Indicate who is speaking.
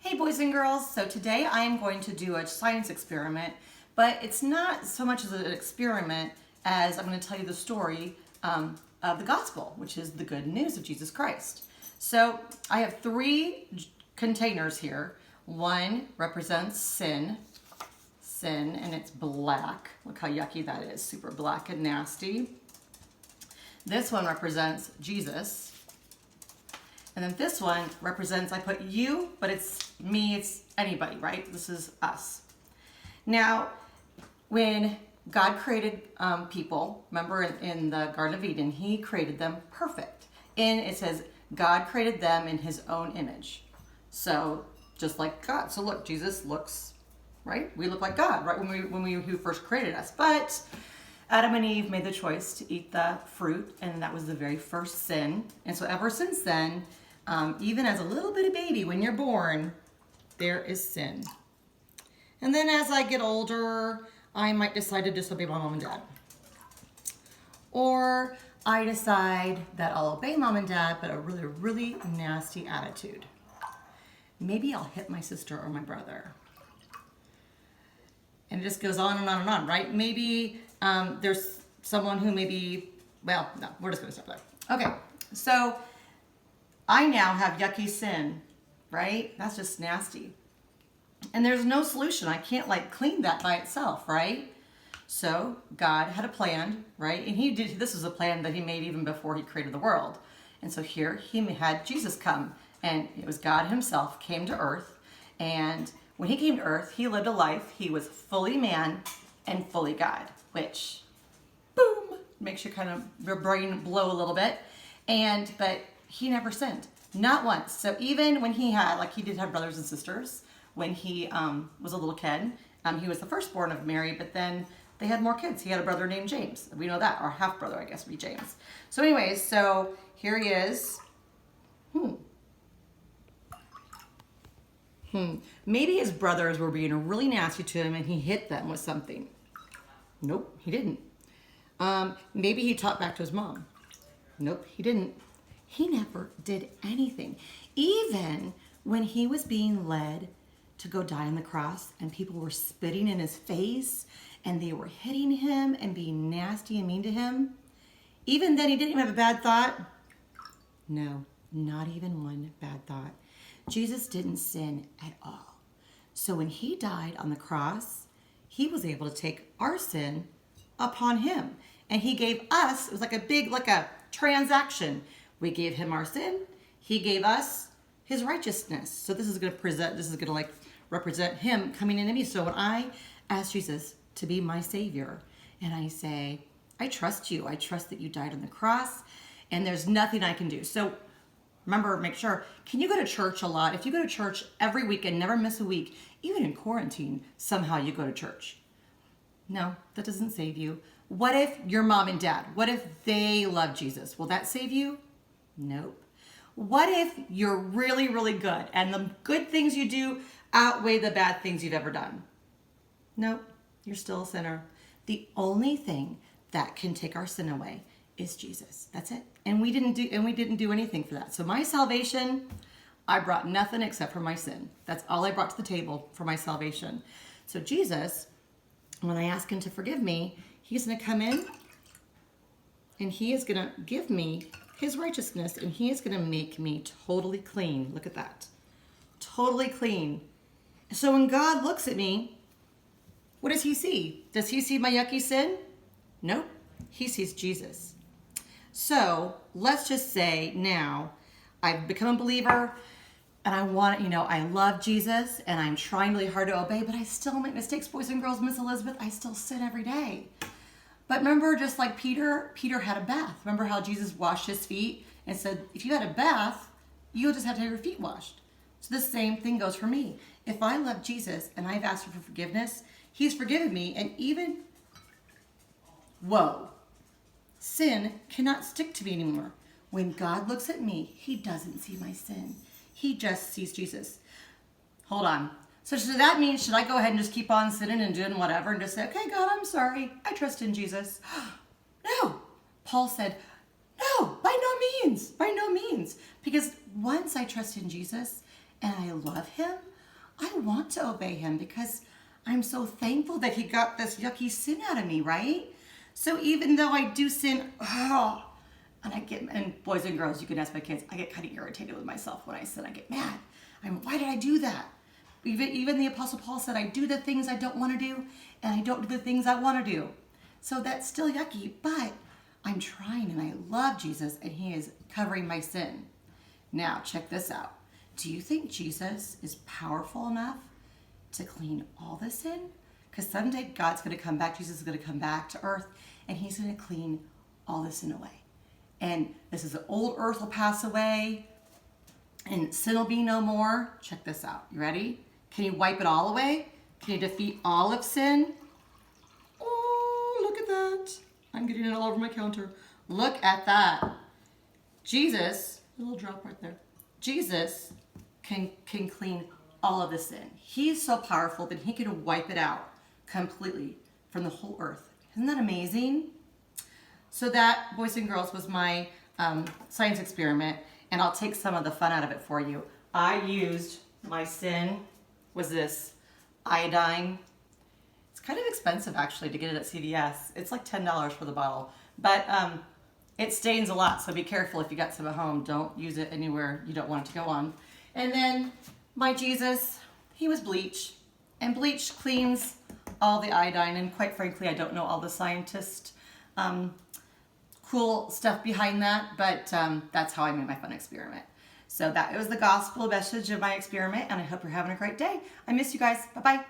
Speaker 1: Hey boys and girls, so today I am going to do a science experiment, but it's not so much as an experiment as I'm going to tell you the story of the gospel, which is the good news of Jesus Christ. So I have three containers here. One represents sin, and it's black. Look how yucky that is, super black and nasty. This one represents Jesus. And then this one represents, I put you, but it's me, it's anybody, right? This is us. Now, when God created people, remember in the Garden of Eden, he created them perfect. And it says, God created them in his own image. So, just like God. So look, Jesus looks, right? We look like God, right? When he first created us. But Adam and Eve made the choice to eat the fruit, and that was the very first sin. And so ever since then, even as a little bitty baby, when you're born, there is sin. And then as I get older, I might decide to disobey my mom and dad. Or I decide that I'll obey mom and dad, but a really, really nasty attitude. Maybe I'll hit my sister or my brother. And it just goes on and on and on, right? Maybe there's someone who maybe, well, no, we're just going to stop there. Okay, so I now have yucky sin, right? That's just nasty. And there's no solution. I can't clean that by itself, right? So God had a plan, right? And this was a plan that he made even before he created the world. And so here he had Jesus come, and it was God himself came to earth. And when he came to earth, he lived a life. He was fully man and fully God, which, boom, makes you kind of, your brain blow a little bit. But he never sinned, not once. So even when he had, he did have brothers and sisters when he was a little kid. He was the firstborn of Mary, but then they had more kids. He had a brother named James. We know that, or half brother, I guess, would be James. So anyways, so here he is. Maybe his brothers were being really nasty to him and he hit them with something. Nope, he didn't. Maybe he talked back to his mom. Nope, he didn't. He never did anything. Even when he was being led to go die on the cross and people were spitting in his face and they were hitting him and being nasty and mean to him, even then he didn't even have a bad thought. No, not even one bad thought. Jesus didn't sin at all. So when he died on the cross, he was able to take our sin upon him. And he gave us, it was like a transaction. We gave him our sin. He gave us his righteousness. So this is going to represent him coming into me. So when I ask Jesus to be my savior and I say, I trust you. I trust that you died on the cross and there's nothing I can do. So remember, make sure, can you go to church a lot? If you go to church every week and never miss a week, even in quarantine, somehow you go to church. No, that doesn't save you. What if your mom and dad, what if they love Jesus? Will that save you? Nope. What if you're really, really good and the good things you do outweigh the bad things you've ever done? Nope, you're still a sinner. The only thing that can take our sin away is Jesus. That's it. And we didn't do anything for that. So my salvation, I brought nothing except for my sin. That's all I brought to the table for my salvation. So Jesus, when I ask him to forgive me, he's going to come in and he is going to give me his righteousness and he is going to make me totally clean. Look at that. Totally clean. So when God looks at me, what does he see? Does he see my yucky sin? Nope. He sees Jesus. So let's just say now I've become a believer and I love Jesus and I'm trying really hard to obey, but I still make mistakes, boys and girls. Miss Elizabeth, I still sin every day. But remember, just like Peter had a bath. Remember how Jesus washed his feet and said, if you had a bath, you'll just have to have your feet washed. So the same thing goes for me. If I love Jesus and I've asked him for forgiveness, he's forgiven me. And even, sin cannot stick to me anymore. When God looks at me, he doesn't see my sin. He just sees Jesus. Hold on. So does that mean, should I go ahead and just keep on sinning and doing whatever and just say, okay, God, I'm sorry. I trust in Jesus. No. Paul said, no, by no means. By no means. Because once I trust in Jesus and I love him, I want to obey him because I'm so thankful that he got this yucky sin out of me, right? So even though I do sin, and boys and girls, you can ask my kids, I get kind of irritated with myself when I sin. I get mad. Why did I do that? Even the Apostle Paul said, I do the things I don't want to do, and I don't do the things I want to do. So that's still yucky, but I'm trying, and I love Jesus, and he is covering my sin. Now, check this out. Do you think Jesus is powerful enough to clean all the sin? Because someday God's going to come back, Jesus is going to come back to earth, and he's going to clean all the sin away. And this is the old earth will pass away, and sin will be no more. Check this out. You ready? Can you wipe it all away? Can you defeat all of sin? Oh, look at that. I'm getting it all over my counter. Look at that. Jesus, a little drop right there. Jesus can clean all of the sin. He's so powerful that he can wipe it out completely from the whole earth. Isn't that amazing? So that, boys and girls, was my science experiment, and I'll take some of the fun out of it for you. I used, my sin was this iodine. It's kind of expensive actually to get it at CVS. It's like $10 for the bottle, but it stains a lot, so be careful if you got some at home. Don't use it anywhere you don't want it to go on. And then my Jesus, he was bleach, and bleach cleans all the iodine, and quite frankly, I don't know all the scientist cool stuff behind that, but that's how I made my fun experiment. So that was the gospel message of my experiment, and I hope you're having a great day. I miss you guys. Bye-bye.